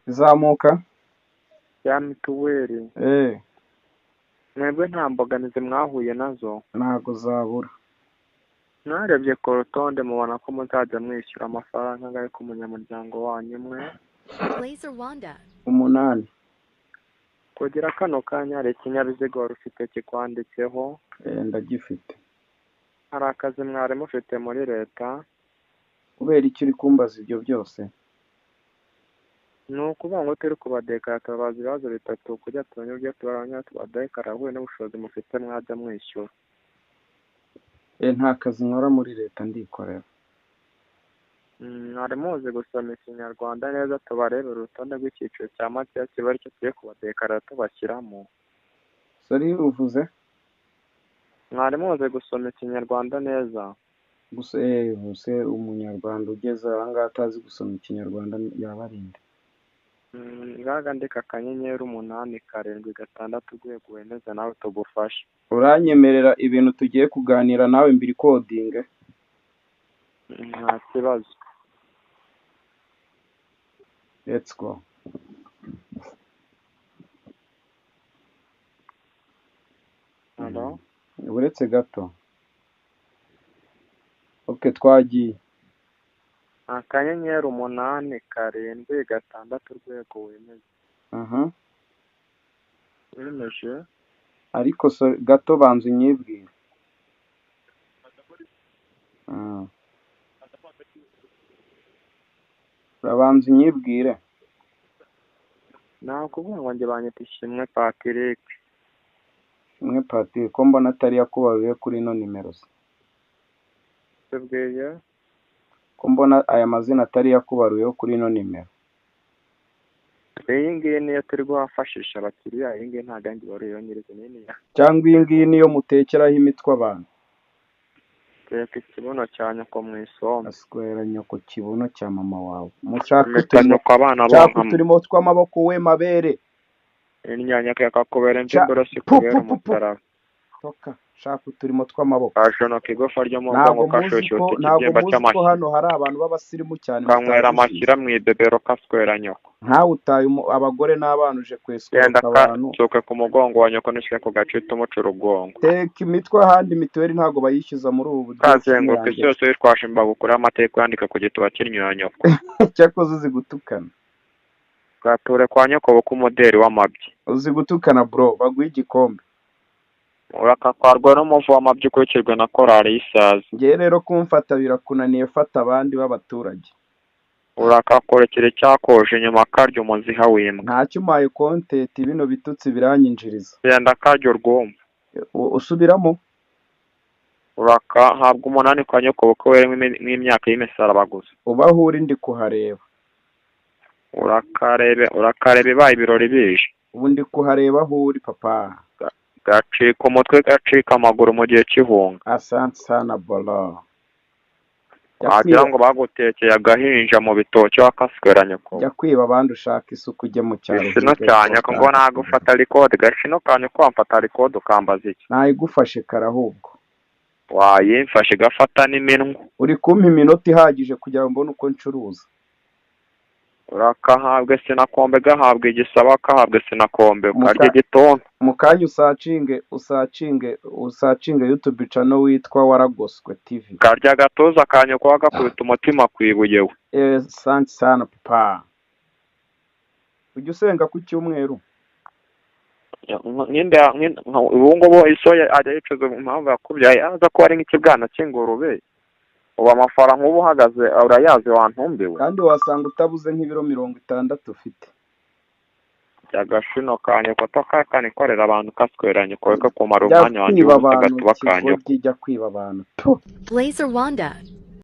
izamuka ya mituweli mwebwe nta mbogamizi mwahuye nazo? ntago zabura. mwarebye ku rutonde mubona ko muzajya mwishyura amafaranga angahe ku munyamuryango wanyu umwe? Umunani. kugira kano kanya hari ikinyabiziga wari ufite kikwanditseho? Ndagifite. hari akazi mwari mufite muri leta? kubera iki uri kumbaza ibyo byose? ni ukuvuga ngo turi kubadekara tubabaza ibibazo bitatu kugira tumenye uburyo tubaranya tubadekara ahuye n'ubushobozi mufite mwajya mwishyura. Nta kazi nkora muri leta ndikorera. mwari muzi gusoma ikinyarwanda neza tubarebera urutonde rw'icyiciro cya make kiba aricyo tugiye kubadekara tubashyiramo? Sori uvuze? mwari muzi gusoma ikinyarwanda neza? gusa use umunyarwanda ugeze aha ngaha atazi gusoma ikinyarwanda yaba ari nde? ngaga ndeka akanyenyeri 8 7 6 urwego wemeze nawe tugufashe. uranyemerera ibintu tugiye kuganira nawe mbiri coding? nta kibazo. Let's go. Hello? uretse gato. Okay, twagiye. akanyenyeri 8 7 6 urwego wemeze. wemeje? ariko gato banza unyibwire. urabanza unyibwire. nakuvuga ngo njye banyita Ishimwe Patrick. Ishimwe Patrick, ko mbona atari yakubaruye kuri ino nimero se? tubwiye ko mbona aya mazina atari yakubaruyeho kuri ino nimero. iyi ngiyi niyo turi guhafashisha abakiriya, iyi ngiyi ntabwo yanjye ibaruyeho nyirizina. cyangwa iyi ngiyi niyo mutekeraho imitwe abantu? teka ikibuno cya nyoko mu isombe. aswera nyoko kibuno cya mama wawe. mushaka uturimo tw'amaboko we mabere. inyanya kakakubera imbimburo si kubera umutaraba. toka shaka uturimo tw'amaboko. kashono kigufa ryo mu bwonko kashyushyuta ikibyimba cy'amashyi. hano hari abantu b'abasirimu cyane. kanywera amashyira mu idebero kaswera nyoko. nkawe utaye abagore n'abana uje kweswera abantu. soke ku mugongo wa nyoko nishike ku gace tumuca urugongo. teka imitwe ahandi mituweli ntago bayishyuza muri ubu buryo. kazenguruka isi yose witwaje imbago kuri amateka yandika ku gituba cy'inyuma nyoko. cyakoze uzi gutukana. gature kwa nyoko k'umuderi w'amabyi. uzi gutukana bro, baguha igikombe. urakakwarwa n'umuvu w'amabyi ukurikirwa na korari y'isazi. ngewe rero kumfata birakunaniye, fata abandi b'abaturage. urakakorekera icyakoje inyuma karya umuziha w'imbwa. ntacyo umpaye kontenti, bino bitutsi biranyinjiriza. genda karya urwumva. usubiramo. urakahabwa 8 kwa nyoko kuko wera nk'imyaka y'imisaraba gusa. ubaho uri ndi kuhareba. urakareba ibaye ibirori bije. ubu ndi kuhareba aho uri papa. gacika umutwe gacika amaguru mu gihe cy'ihunga. asante sana bolo. wagira ngo bagutekeye agahinja mu bitoki wakaswera nyoko. jya kwiba abandi ushaka isuku ujye mu cyaro. gashino cyane ko ngo nagufata record gashino kanye ko wamfata record ukambaza iki? nayigufashe karahubwo. wayimfashe gafata n'iminwa. uri kumpa iminota ihagije kugira ngo mbone uko ncuruza. urakahabwe sinakombe gahabwe igisaba kahabwe sinakombe karya gitondo. mukanya usacinge YouTube channel witwa Waragoswe TV. karya gatoza kanye ko gakubita umutima kwibuyewe. Santi sana papa. ujye usenga ku cyumweru? ubu ngubu isoya ajya yicuza impamvu yakubyaye aza ko ari nk'ikibwana cy'ingurube. ubu amafaranga uba uhagaze urayazi wantumbiwe. kandi wasanga utabuze nk'ibiro 60 ufite. agashino kanye koto kanikorera abantu kasweranye ko kumara umwanya wanjye ugatuba kanye. Jya kwiba abantu. Blazer Wanda.